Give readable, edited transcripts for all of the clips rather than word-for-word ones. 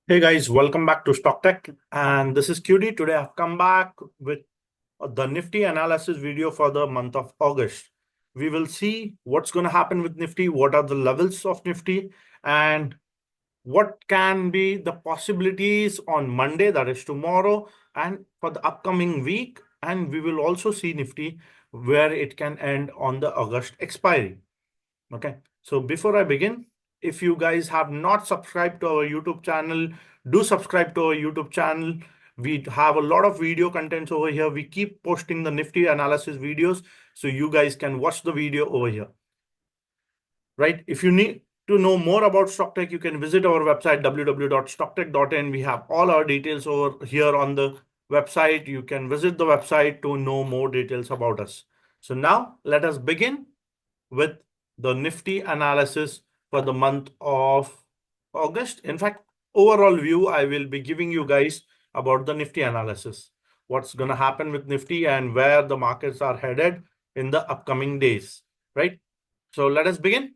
Hey guys, welcome back to Stock Tech, and this is QD. Today I've come back with the Nifty analysis video for the month of August. We will see what's going to happen with Nifty, what are the levels of Nifty, and what can be the possibilities on Monday, that is tomorrow, and for the upcoming week. And we will also see Nifty where it can end on the August expiry. Okay, so before I begin, if you guys have not subscribed to our YouTube channel, do subscribe to our YouTube channel. We have a lot of video contents over here. We keep posting the Nifty analysis videos, so you guys can watch the video over here. Right? If you need to know more about StockTech, you can visit our website www.stocktech.in. We have all our details over here on the website. You can visit the website to know more details about us. So now let us begin with the Nifty analysis for the month of August. In fact, overall view, I will be giving you guys about the Nifty analysis, what's going to happen with Nifty and where the markets are headed in the upcoming days, right? So let us begin.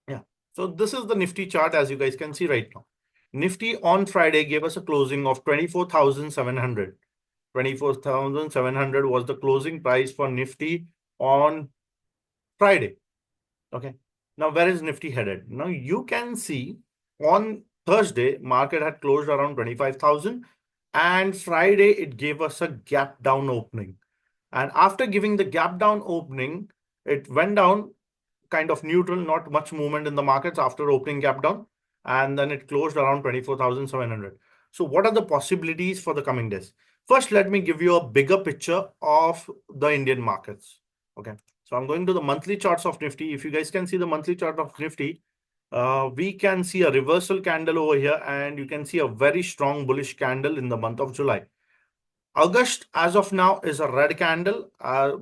Yeah. So this is the Nifty chart, as you guys can see right now. Nifty on Friday gave us a closing of 24,700. 24,700 was the closing price for Nifty on Friday. Okay. Now, where is Nifty headed? Now, you can see on Thursday, market had closed around 25,000, and Friday, it gave us a gap down opening. And after giving the gap down opening, it went down kind of neutral, not much movement in the markets after opening gap down. And then it closed around 24,700. So what are the possibilities for the coming days? First, let me give you a bigger picture of the Indian markets. Okay. So I'm going to the monthly charts of Nifty. If you guys can see the monthly chart of Nifty, we can see a reversal candle over here, and you can see a very strong bullish candle in the month of July. August, as of now, is a red candle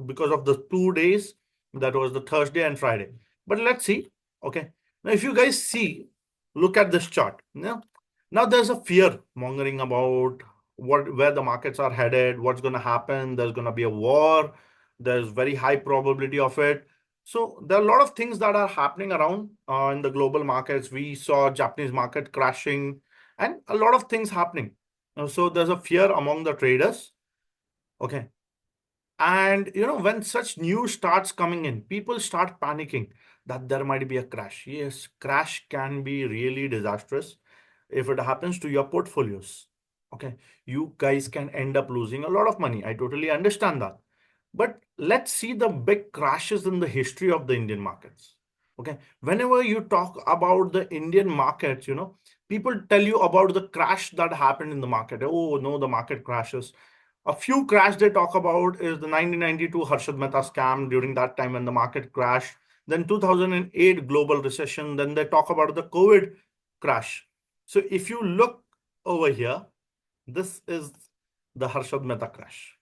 because of the 2 days. That was the Thursday and Friday. But let's see. Okay. Now, if you guys see, look at this chart. Now there's a fear mongering about where the markets are headed, what's going to happen. There's going to be a war. There's very high probability of it. So there are a lot of things that are happening around in the global markets. We saw Japanese market crashing and a lot of things happening. So there's a fear among the traders. Okay. And when such news starts coming in, people start panicking that there might be a crash. Yes, crash can be really disastrous if it happens to your portfolios. Okay. You guys can end up losing a lot of money. I totally understand that. But let's see the big crashes in the history of the Indian markets. Okay. Whenever you talk about the Indian markets, people tell you about the crash that happened in the market. Oh, no, the market crashes. A few crash they talk about is the 1992 Harshad Mehta scam during that time when the market crashed. Then 2008 global recession. Then they talk about the COVID crash. So if you look over here, this is the Harshad Mehta crash,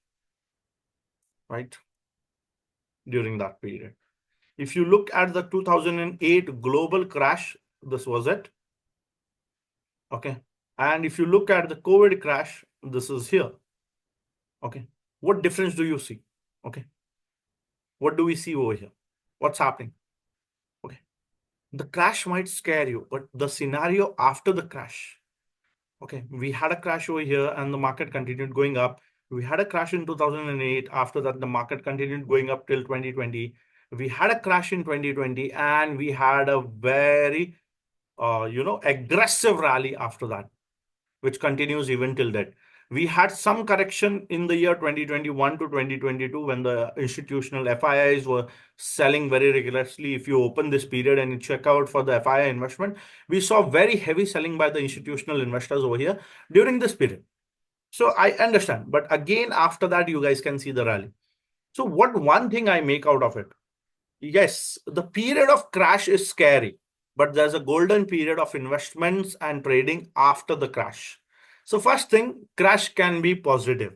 right? During that period. If you look at the 2008 global crash, this was it. Okay. And if you look at the COVID crash, this is here. Okay. What difference do you see? Okay. What do we see over here? What's happening? Okay. The crash might scare you, but the scenario after the crash. Okay. We had a crash over here and the market continued going up. We had a crash in 2008. After that, the market continued going up till 2020. We had a crash in 2020 and we had a very, aggressive rally after that, which continues even till that. We had some correction in the year 2021 to 2022 when the institutional FIIs were selling very rigorously. If you open this period and you check out for the FII investment, we saw very heavy selling by the institutional investors over here during this period. So I understand. But again, after that, you guys can see the rally. So what one thing I make out of it? Yes, the period of crash is scary, but there's a golden period of investments and trading after the crash. So first thing, crash can be positive.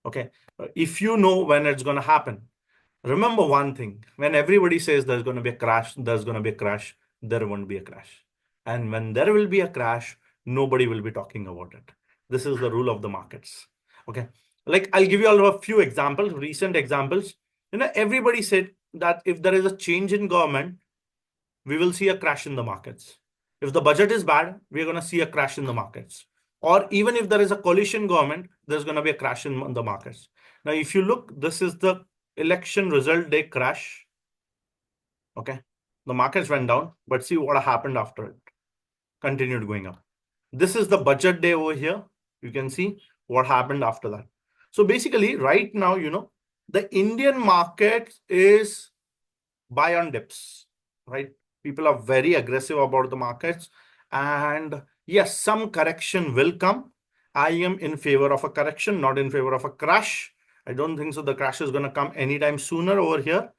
Okay. If you know when it's going to happen, remember one thing, when everybody says there's going to be a crash, there's going to be a crash, there won't be a crash. And when there will be a crash, nobody will be talking about it. This is the rule of the markets. Okay. Like I'll give you all a few examples, recent examples. Everybody said that if there is a change in government, we will see a crash in the markets. If the budget is bad, we're going to see a crash in the markets. or even if there is a coalition government, there's going to be a crash in the markets. Now, if you look, this is the election result day crash. Okay. The markets went down, but see what happened after it. Continued going up. This is the budget day over here. You can see what happened after that. So basically, right now, the Indian market is buy on dips, right? People are very aggressive about the markets. And yes, some correction will come. I am in favor of a correction, not in favor of a crash. I don't think so. The crash is going to come anytime sooner over here.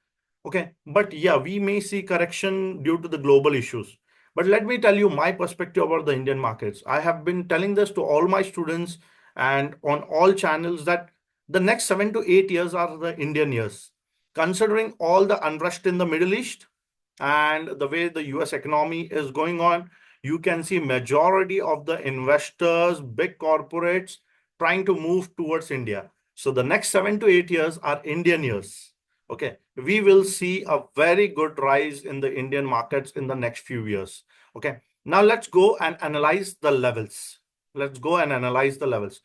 Okay. But yeah, we may see correction due to the global issues. But let me tell you my perspective about the Indian markets. I have been telling this to all my students and on all channels that the next 7 to 8 years are the Indian years. Considering all the unrest in the Middle East and the way the US economy is going on, you can see majority of the investors, big corporates trying to move towards India. So the next 7 to 8 years are Indian years. Okay, we will see a very good rise in the Indian markets in the next few years. Okay, now let's go and analyze the levels. Let's go and analyze the levels.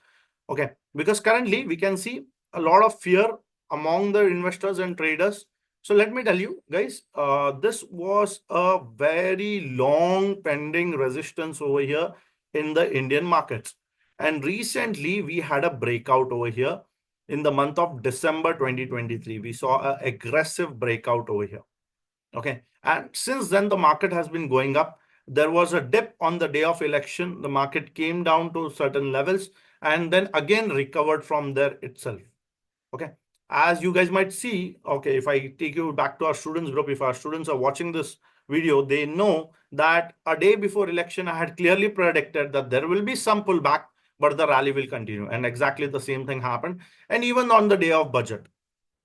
Okay, because currently we can see a lot of fear among the investors and traders. So let me tell you guys, this was a very long pending resistance over here in the Indian markets. And recently we had a breakout over here in the month of December 2023. We saw an aggressive breakout over here. Okay. And since then, the market has been going up. There was a dip on the day of election. The market came down to certain levels and then again recovered from there itself. Okay. As you guys might see, okay, if I take you back to our students group, if our students are watching this video, they know that a day before election, I had clearly predicted that there will be some pullback, but the rally will continue. And exactly the same thing happened. And even on the day of budget,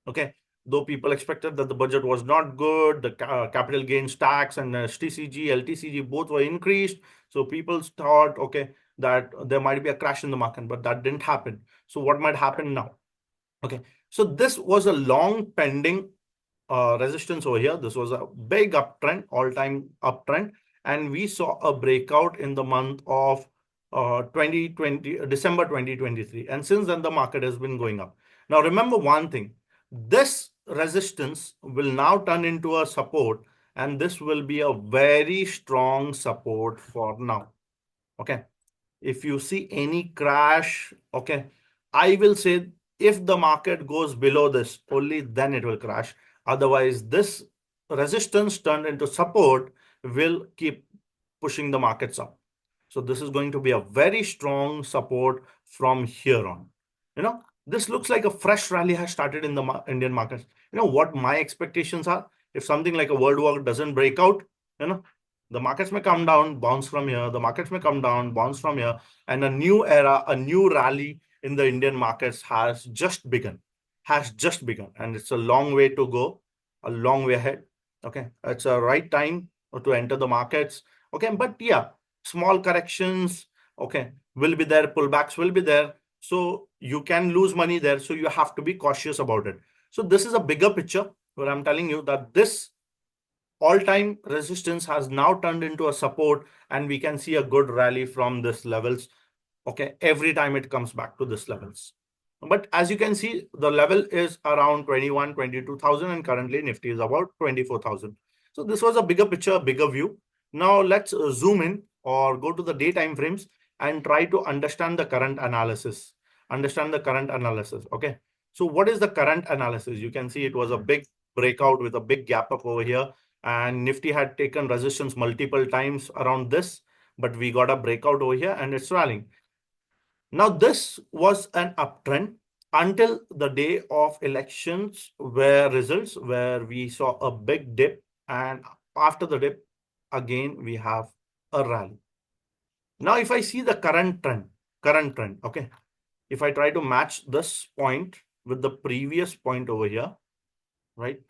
okay, though people expected that the budget was not good, the capital gains tax and STCG, LTCG both were increased. So people thought, okay, that there might be a crash in the market, but that didn't happen. So what might happen now? Okay, so this was a long pending resistance over here. This was a big uptrend, all-time uptrend, and we saw a breakout in the month of 2020, December 2023. And since then, the market has been going up. Now, remember one thing, this resistance will now turn into a support, and this will be a very strong support for now. Okay. If you see any crash, okay, I will say if the market goes below this, only then it will crash. Otherwise, this resistance turned into support will keep pushing the markets up. So this is going to be a very strong support from here on. This looks like a fresh rally has started in the Indian markets. What my expectations are? If something like a world war doesn't break out, the markets may come down, bounce from here. The markets may come down, bounce from here. And a new era, a new rally in the Indian markets has just begun. And it's a long way to go, a long way ahead. Okay. It's a right time to enter the markets. Okay. But yeah, small corrections, okay, will be there. Pullbacks will be there. So you can lose money there. So you have to be cautious about it. So this is a bigger picture where I'm telling you that this all-time resistance has now turned into a support, and we can see a good rally from this levels. Okay, every time it comes back to this levels. But as you can see, the level is around 21, 22,000, and currently Nifty is about 24,000. So this was a bigger picture, bigger view. Now let's zoom in or go to the day time frames and try to understand the current analysis. Okay. So what is the current analysis? You can see it was a big breakout with a big gap up over here. And Nifty had taken resistance multiple times around this, but we got a breakout over here and it's rallying. Now, this was an uptrend until the day of elections results where we saw a big dip, and after the dip, again, we have a rally. Now, if I see the current trend, okay, if I try to match this point with the previous point over here, right,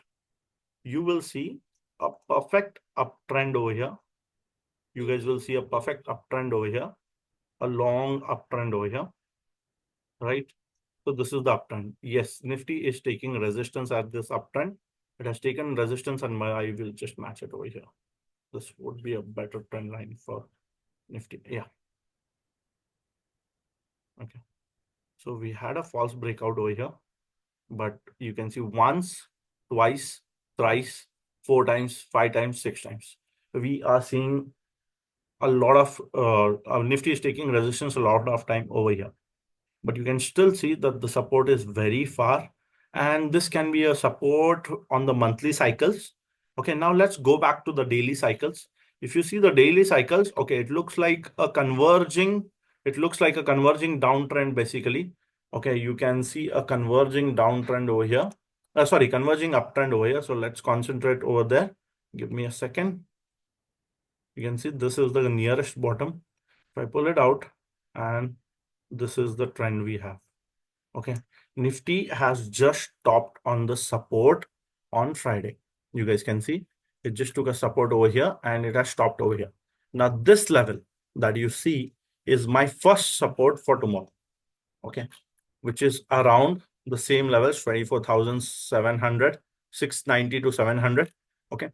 you will see a perfect uptrend over here. You guys will see a perfect uptrend over here, a long uptrend over here, right? So this is the uptrend. Yes, Nifty is taking resistance at this uptrend. It has taken resistance, and I will just match it over here. This would be a better trend line for Nifty. Yeah. Okay. So we had a false breakout over here, but you can see once, twice, thrice, 4 times, 5 times, 6 times. We are seeing a lot of our Nifty is taking resistance a lot of time over here. But you can still see that the support is very far, and this can be a support on the monthly cycles. Okay, now let's go back to the daily cycles. If you see the daily cycles, okay, it looks like a converging downtrend basically. Okay, you can see a converging downtrend over here. Sorry, converging uptrend over here. So let's concentrate over there. Give me a second. You can see this is the nearest bottom. If I pull it out, and this is the trend we have. Okay, Nifty has just stopped on the support on Friday. You guys can see it just took a support over here and it has stopped over here. Now this level that you see is my first support for tomorrow. Okay, which is around the same levels, 24,700, 690 to 700. Okay,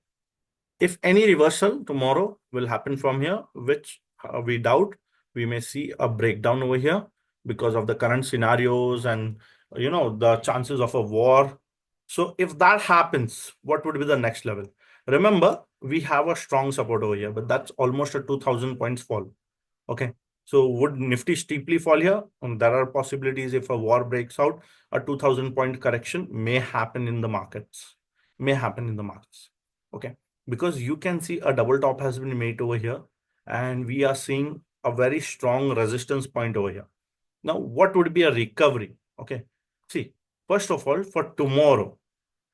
if any reversal tomorrow will happen from here, which we doubt, we may see a breakdown over here because of the current scenarios and the chances of a war. So if that happens, what would be the next level? Remember, we have a strong support over here, but that's almost a 2,000 points fall. Okay. So would Nifty steeply fall here? And there are possibilities if a war breaks out, a 2,000 point correction may happen in the markets. Okay. Because you can see a double top has been made over here, and we are seeing a very strong resistance point over here. Now, what would be a recovery? Okay. See, first of all, for tomorrow,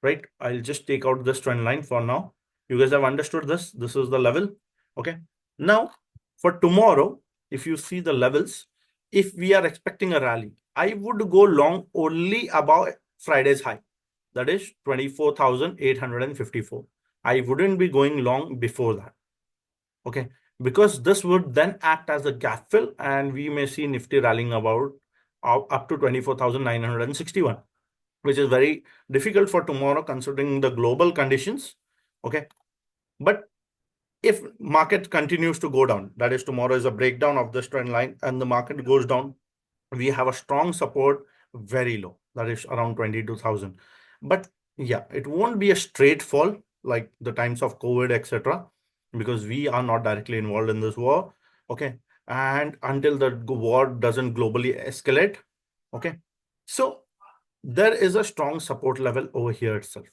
right? I'll just take out this trend line for now. You guys have understood this. This is the level. Okay. Now, for tomorrow, if you see the levels, if we are expecting a rally, I would go long only above Friday's high. That is 24,854. I wouldn't be going long before that. Okay. Because this would then act as a gap fill, and we may see Nifty rallying about up to 24,961, which is very difficult for tomorrow considering the global conditions. Okay. But if market continues to go down, that is tomorrow is a breakdown of this trend line and the market goes down, we have a strong support very low, that is around 22,000. But yeah, it won't be a straight fall like the times of COVID, etc., because we are not directly involved in this war. Okay. And until the war doesn't globally escalate. Okay. So there is a strong support level over here itself.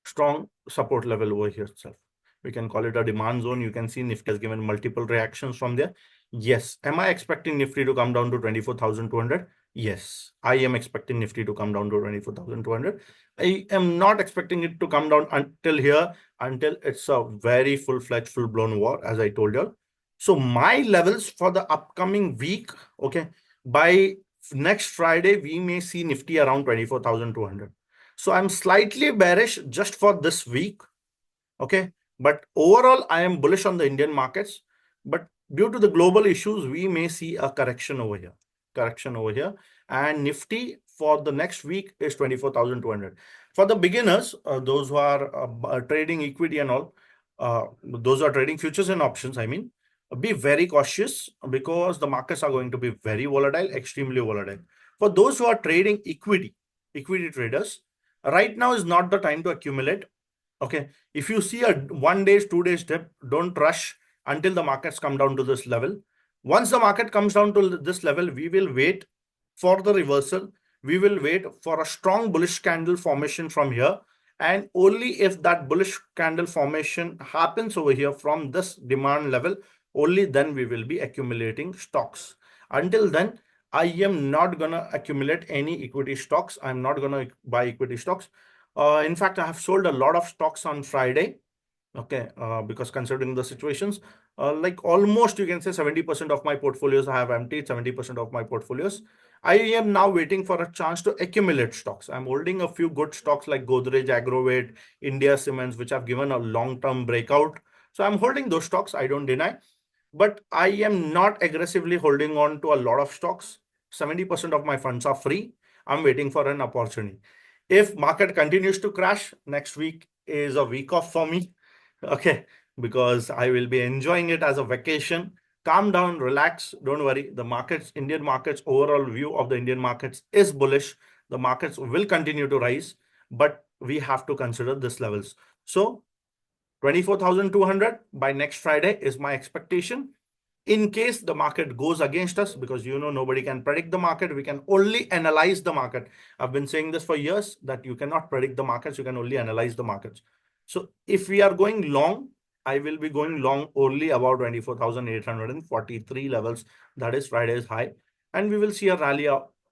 Strong support level over here itself. We can call it a demand zone. You can see Nifty has given multiple reactions from there. Yes. Am I expecting Nifty to come down to 24,200? Yes. I am expecting Nifty to come down to 24,200. I am not expecting it to come down until here, until it's a very full-fledged, full-blown war, as I told you. So my levels for the upcoming week, okay, by next Friday, we may see Nifty around 24,200. So I'm slightly bearish just for this week. Okay. But overall, I am bullish on the Indian markets. But due to the global issues, we may see a correction over here. And Nifty for the next week is 24,200. For the beginners, those who are trading equity and all, those who are trading futures and options, I mean, be very cautious because the markets are going to be very volatile, extremely volatile. For those who are trading equity traders, right now is not the time to accumulate. Okay. If you see a 1 day, 2 days dip, don't rush until the markets come down to this level. Once the market comes down to this level, we will wait for the reversal. We will wait for a strong bullish candle formation from here. And only if that bullish candle formation happens over here from this demand level, only then we will be accumulating stocks. Until then, I am not going to accumulate any equity stocks. I'm not going to buy equity stocks. In fact, I have sold a lot of stocks on Friday. Okay, because considering the situations, like almost you can say 70% of my portfolios I have emptied, 70% of my portfolios. I am now waiting for a chance to accumulate stocks. I'm holding a few good stocks like Godrej, Agrovate, India Cements, which have given a long-term breakout. So I'm holding those stocks, I don't deny. But I am not aggressively holding on to a lot of stocks. 70% of my funds are free. I'm waiting for an opportunity. If market continues to crash, next week is a week off for me. Okay, because I will be enjoying it as a vacation. calm down, relax, don't worry. The markets, Indian markets, overall view of the Indian markets is bullish. The markets will continue to rise, but we have to consider this levels. So 24,200 by next Friday is my expectation. In case the market goes against us, because nobody can predict the market, we can only analyze the market. I've been saying this for years that you cannot predict the markets, you can only analyze the markets. So if we are going long, I will be going long only about 24,843 levels. That is Friday's high. And we will see a rally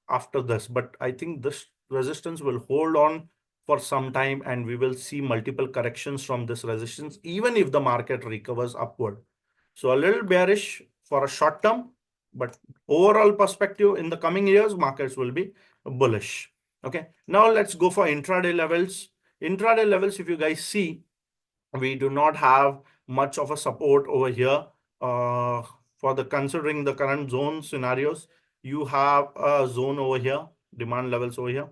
after this. But I think this resistance will hold on for some time, and we will see multiple corrections from this resistance, even if the market recovers upward. So a little bearish for a short term, but overall perspective in the coming years, markets will be bullish. Okay. Now let's go for intraday levels. Intraday levels, if you guys see, we do not have much of a support over here. For the considering the current zone scenarios, you have a zone over here, demand levels over here.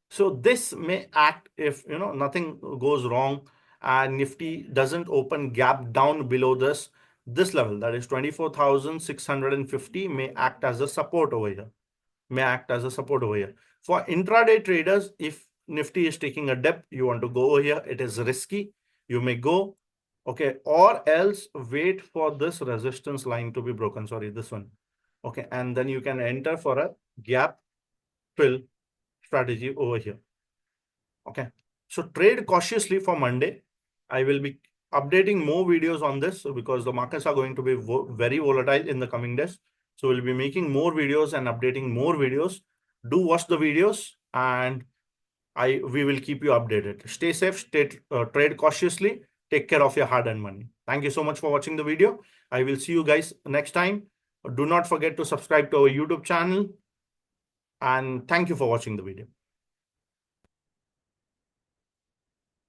So this may act if nothing goes wrong and Nifty doesn't open gap down below this level, that is 24,650, may act as a support over here. For intraday traders, if Nifty is taking a dip, you want to go over here, it is risky, you may go, okay, or else wait for this resistance line to be broken. Sorry, this one. Okay, and then you can enter for a gap fill strategy over here. Okay, so trade cautiously for Monday. I will be updating more videos on this because the markets are going to be very volatile in the coming days. So we'll be making more videos and updating more videos. Do watch the videos, and we will keep you updated. Stay safe, trade cautiously, take care of your hard-earned money. Thank you so much for watching the video. I will see you guys next time. Do not forget to subscribe to our YouTube channel, and thank you for watching the video.